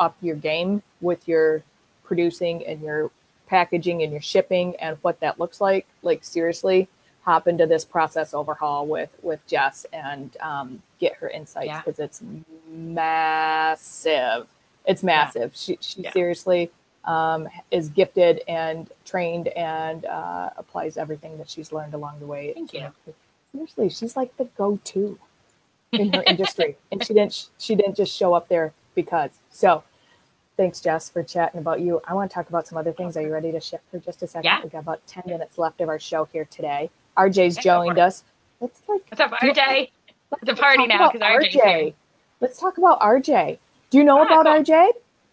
up your game with your producing and your packaging and your shipping and what that looks like. Seriously, hop into this process overhaul with Jess and get her insights, because it's massive. It's massive. She seriously is gifted and trained and applies everything that she's learned along the way. Thank you. Seriously, she's like the go-to in her industry, and she didn't just show up there because. So thanks, Jess, for chatting about you. I want to talk about some other things. Are you ready to shift for just a second? Yeah. We've got about 10 minutes left of our show here today. RJ's joined us. What's up, RJ? It's a party now because RJ's here. Let's talk about RJ. Do you know about RJ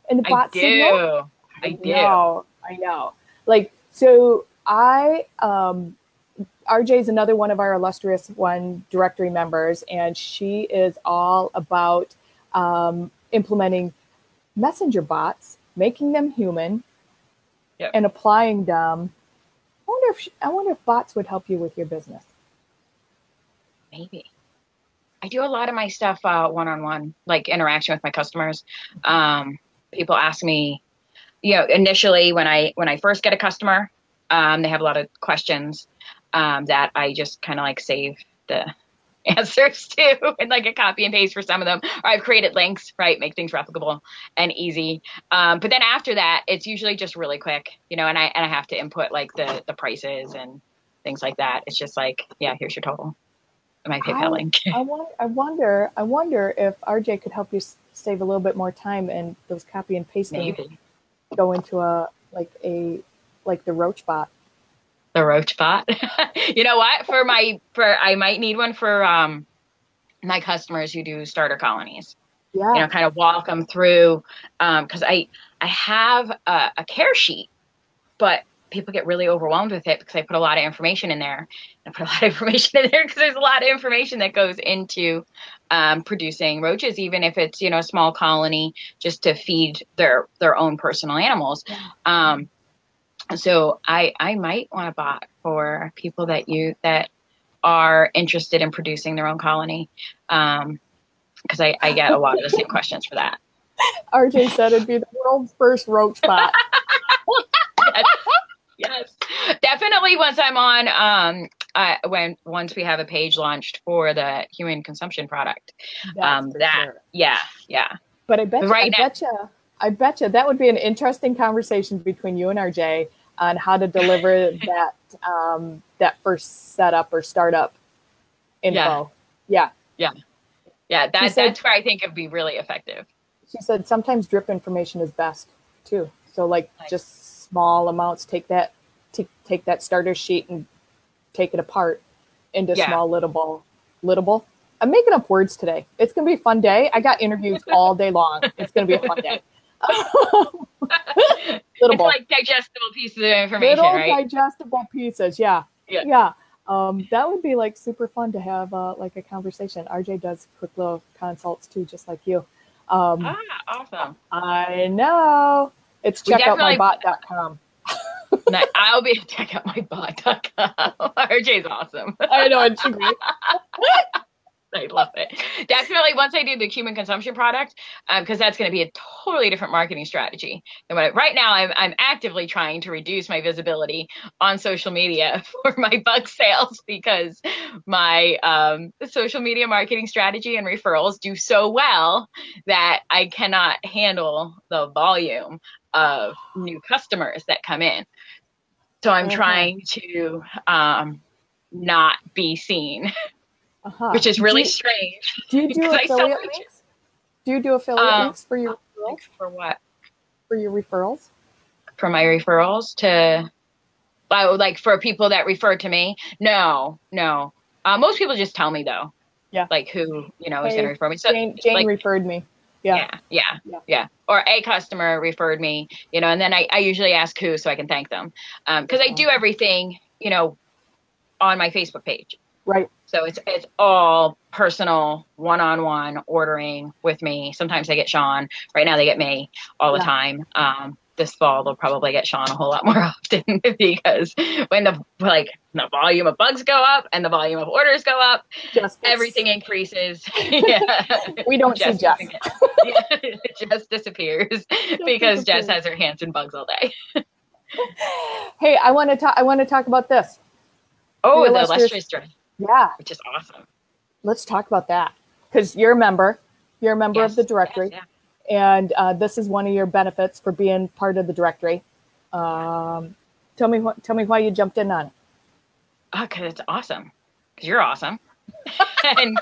and the bot signal? I do. I know. So RJ is another one of our Illustrious One directory members, and she is all about implementing messenger bots, making them human, Yep. and applying them. I wonder if bots would help you with your business. Maybe. I do a lot of my stuff one-on-one, like interaction with my customers. People ask me, initially when I first get a customer, they have a lot of questions that I just kind of like save the answers to and like a copy and paste for some of them, or I've created links, right? Make things replicable and easy. But then after that, it's usually just really quick, and I have to input like the prices and things like that. It's just like, yeah, here's your total. My PayPal link. I wonder if RJ could help you save a little bit more time and those copy and pasting Maybe. Go into the Roach bot. The Roach bot. You know what? I might need one for my customers who do starter colonies. Yeah. Kind of walk them through because I have a care sheet, but people get really overwhelmed with it because I put a lot of information in there. I put a lot of information in there because there's a lot of information that goes into producing roaches, even if it's, a small colony just to feed their own personal animals. Yeah. So I might want a bot for people that are interested in producing their own colony. Because I get a lot of the same questions for that. RJ said it'd be the world's first roach bot. Yes, definitely. Once I'm on, once we have a page launched for the human consumption product, sure. yeah. But I bet you that would be an interesting conversation between you and RJ on how to deliver that first setup or startup info. Yeah. That's where I think it'd be really effective. She said sometimes drip information is best too. So nice. Just small amounts, take that starter sheet and take it apart into small littable. I'm making up words today. It's going to be a fun day. I got interviews all day long. It's going to be a fun day. It's like digestible pieces of information, right? Digestible pieces. Yeah. That would be like super fun to have like a conversation. RJ does quick little consults too, just like you. Awesome. I know. It's checkoutmybot.com. I'll be checkoutmybot.com. RJ's awesome. I know, it's great. I love it. Definitely once I do the human consumption product, because that's going to be a totally different marketing strategy than right now. I'm actively trying to reduce my visibility on social media for my bug sales because my social media marketing strategy and referrals do so well that I cannot handle the volume of new customers that come in. So I'm trying to not be seen. Which is really strange. Do you do affiliate links? Do you do affiliate links for your referrals? For what? For your referrals? For my referrals like for people that refer to me? No. Most people just tell me though. Yeah. Like who, is going to refer me. So Jane referred me. Yeah. Or a customer referred me, and then I usually ask who so I can thank them. Because I do everything, on my Facebook page. Right. So it's all personal, one-on-one ordering with me. Sometimes they get Sean. Right now they get me all the time. This fall they'll probably get Sean a whole lot more often because when the volume of bugs go up and the volume of orders go up, everything increases. We don't see Jess. It just disappears because Jess has her hands in bugs all day. Hey, I want to talk about this. Oh, the Illustrious dress. Yeah. Which is awesome. Let's talk about that because you're a member. You're a member of the directory. Yes. And this is one of your benefits for being part of the directory. Tell me why you jumped in on it. Because it's awesome. Because you're awesome. and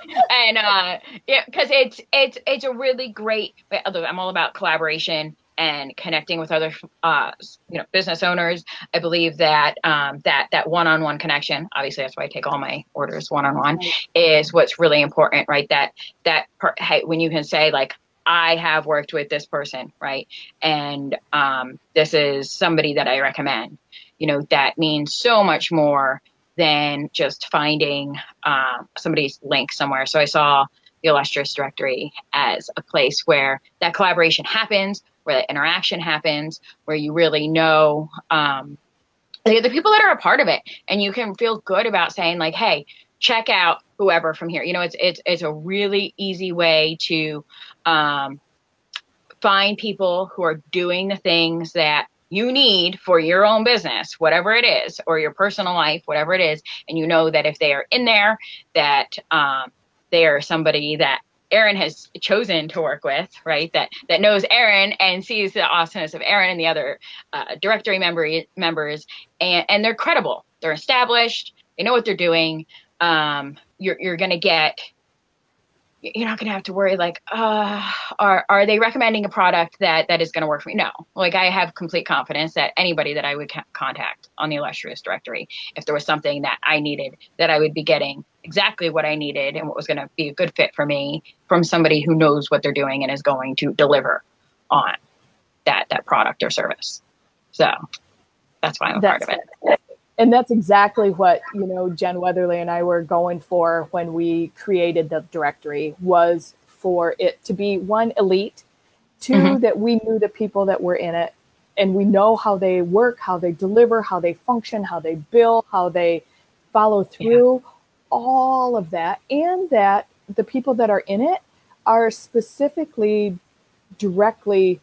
because it's a really great. I'm all about collaboration and connecting with other business owners. I believe that that one-on-one connection, obviously that's why I take all my orders one-on-one, is what's really important, right? Hey, when you can say like, I have worked with this person, right? And this is somebody that I recommend, that means so much more than just finding somebody's link somewhere. So I saw the Illustrious directory as a place where that collaboration happens, where the interaction happens, where you really know the people that are a part of it, and you can feel good about saying like, hey, check out whoever from here. You know, it's a really easy way to find people who are doing the things that you need for your own business, whatever it is, or your personal life, whatever it is. And you know that if they are in there, that they are somebody that Erin has chosen to work with, right? That knows Erin and sees the awesomeness of Erin and the other directory members, and they're credible. They're established. They know what they're doing. You're going to get. You're not going to have to worry like, are they recommending a product that is going to work for me? No, like I have complete confidence that anybody that I would contact on the Illustrious directory, if there was something that I needed, that I would be getting exactly what I needed and what was going to be a good fit for me from somebody who knows what they're doing and is going to deliver on that product or service. So that's why I'm a part of it. And that's exactly what, you know, Jen Weatherly and I were going for when we created the directory, was for it to be, one, elite, two, that we knew the people that were in it and we know how they work, how they deliver, how they function, how they bill, how they follow through, all of that. And that the people that are in it are specifically directly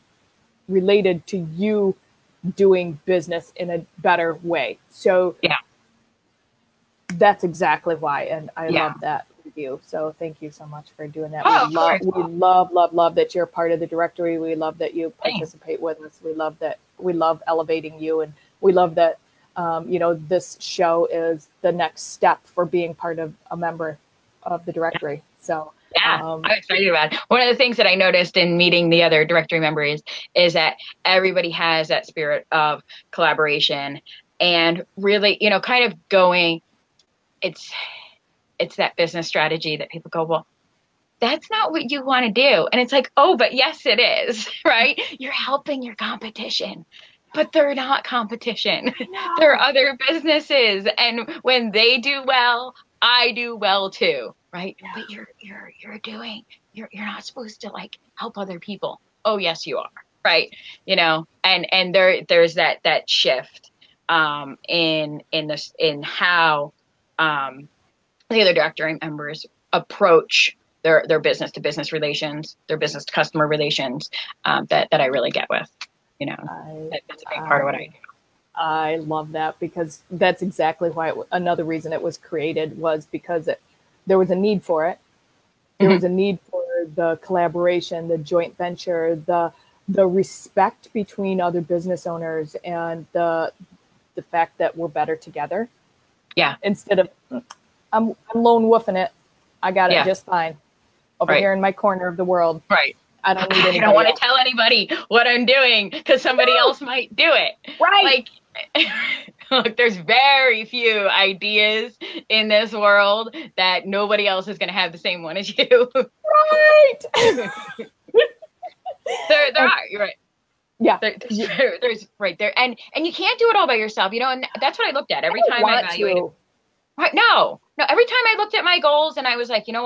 related to you doing business in a better way. So that's exactly why. And I love that review. So thank you so much for doing that. We love that you're part of the directory. We love that you participate with us. We love elevating you. And we love that, you know, this show is the next step for being part of a member of the directory. So I'm excited about it. One of the things that I noticed in meeting the other directory members is that everybody has that spirit of collaboration and really, you know, kind of going, it's that business strategy that people go, well, that's not what you want to do. And it's like, oh, but yes, it is, right? You're helping your competition, but they're not competition. They're other businesses. And when they do well, I do well too. Right. Yeah. But you're not supposed to like help other people. Oh, yes, you are. Right. You know, and there's that shift in how the other directory members approach their business to business relations, their business to customer relations, that I really get with, you know, that's a big part of what I do. I love that, because that's exactly why another reason it was created was because there was a need for it. There was a need for the collaboration, the joint venture, the respect between other business owners, and the fact that we're better together. Yeah. Instead of I'm lone wolfing it. I got it just fine over here in my corner of the world. Right. I don't need anybody. I don't want to tell anybody what I'm doing because somebody else might do it. Right. Like, look, there's very few ideas in this world that nobody else is going to have the same one as you. Right. there are. You're right. Yeah. There's right there. And you can't do it all by yourself, you know, and that's what I looked at every time I evaluated. Right. No, every time I looked at my goals and I was like, you know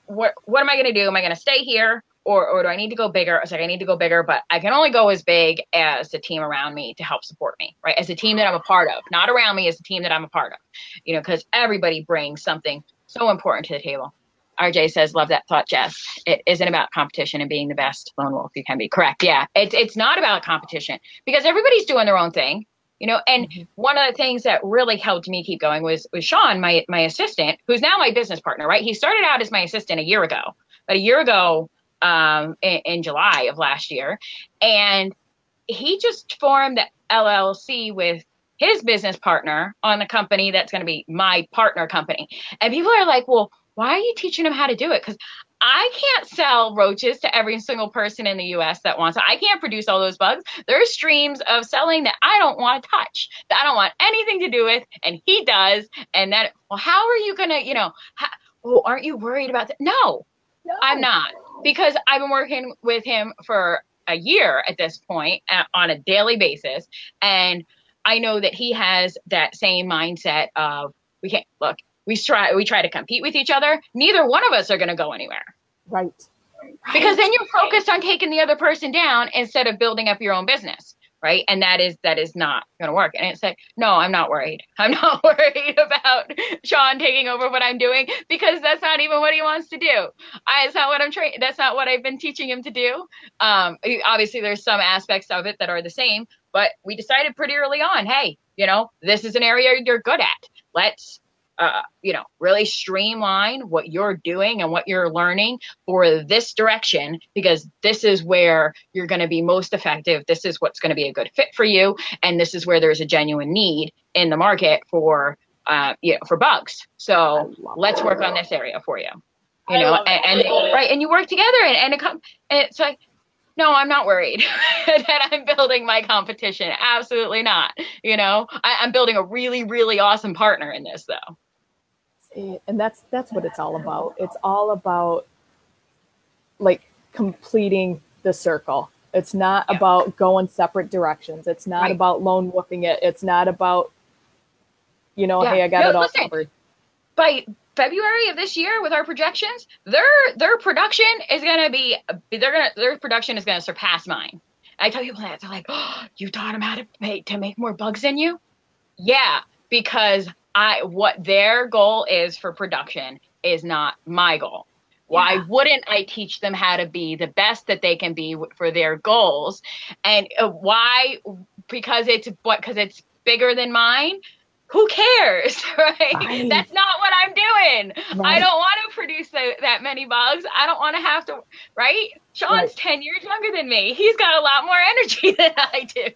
what am I going to do? Am I going to stay here? Or do I need to go bigger? I was like, I need to go bigger, but I can only go as big as the team around me to help support me, right? As a team that I'm a part of, not around me, as a team that I'm a part of, you know, because everybody brings something so important to the table. RJ says, love that thought, Jess. It isn't about competition and being the best lone wolf you can be. Correct. Yeah. It's not about competition because everybody's doing their own thing, you know, and one of the things that really helped me keep going was Sean, my assistant, who's now my business partner, right? He started out as my assistant a year ago, in July of last year. And he just formed the LLC with his business partner on a company that's going to be my partner company. And people are like, well, why are you teaching him how to do it? Because I can't sell roaches to every single person in the US that wants it. I can't produce all those bugs. There's streams of selling that I don't want to touch, that I don't want anything to do with. And he does. And that, well, how are you going to, you know, aren't you worried about that? No, I'm not. Because I've been working with him for a year at this point on a daily basis. And I know that he has that same mindset of we try to compete with each other. Neither one of us are going to go anywhere. Right. Because then you're focused on taking the other person down instead of building up your own business. Right. And that is not going to work. And it's like, no, I'm not worried. I'm not worried about Sean taking over what I'm doing, because that's not even what he wants to do. It's not what I'm trained. That's not what I've been teaching him to do. Obviously there's some aspects of it that are the same, but we decided pretty early on, hey, this is an area you're good at. Let's, really streamline what you're doing and what you're learning for this direction, because this is where you're going to be most effective. This is what's going to be a good fit for you. And this is where there's a genuine need in the market for bugs. So let's work on this area for you, right. And you work together and it's like, no, I'm not worried that I'm building my competition. Absolutely not. I'm building a really, really awesome partner in this though. And that's what it's all about. It's all about like completing the circle. It's not about going separate directions. It's not about lone wolfing it. It's not about, hey, I got it all covered. By February of this year, with our projections, their production is going to be, their production is going to surpass mine. I tell people that, they're like, oh, you taught them how to make more bugs than you? Yeah, because what their goal is for production is not my goal. Why wouldn't I teach them how to be the best that they can be for their goals? And why? Because it's bigger than mine. Who cares, right? That's not what I'm doing. Right. I don't want to produce that many bugs. I don't want to have to, right? Sean's 10 years younger than me. He's got a lot more energy than I do,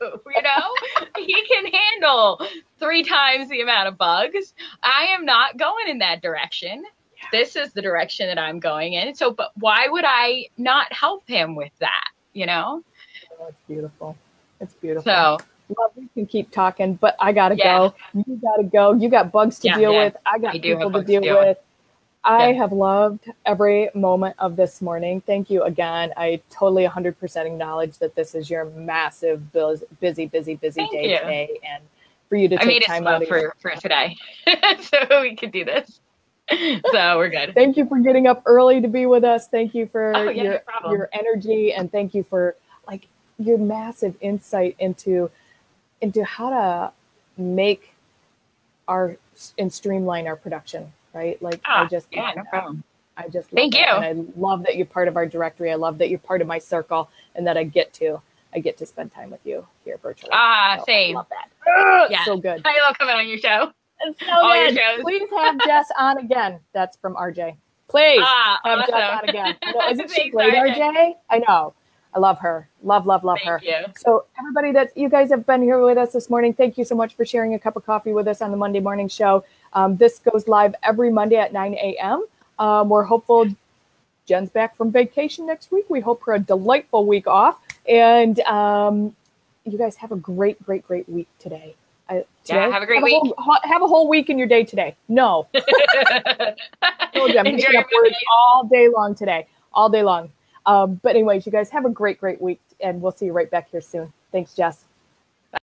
He can handle 3 times the amount of bugs. I am not going in that direction. Yeah. This is the direction that I'm going in. So, but why would I not help him with that, Oh, it's beautiful. It's beautiful. So, well, we can keep talking, but I gotta go. You gotta go. You got bugs to deal with. I got people to deal with. I have loved every moment of this morning. Thank you again. I totally 100% acknowledge that this is your massive, busy day today, and for you to take time out for today, so we could do this. So we're good. Thank you for getting up early to be with us. Thank you for your energy, and thank you for your massive insight into how to make and streamline our production, right? No problem. I just love you. And I love that you're part of our directory. I love that you're part of my circle, and that I get to spend time with you here virtually. Same. I love that. So good. I love coming on your show. It's so good. Your shows. Please have Jess on again. That's from RJ. Please have Jess on again. Isn't she great, RJ? I know. I love her. Love her. You. So everybody that you guys have been here with us this morning, thank you so much for sharing a cup of coffee with us on the Monday morning show. This goes live every Monday at 9 a.m. We're hopeful Jen's back from vacation next week. We hope for a delightful week off. And you guys have a great week today. Have a great week. Have a whole week in your day today. No. I'm picking up words all day long today. All day long. But anyways, you guys have a great week, and we'll see you right back here soon. Thanks, Jess.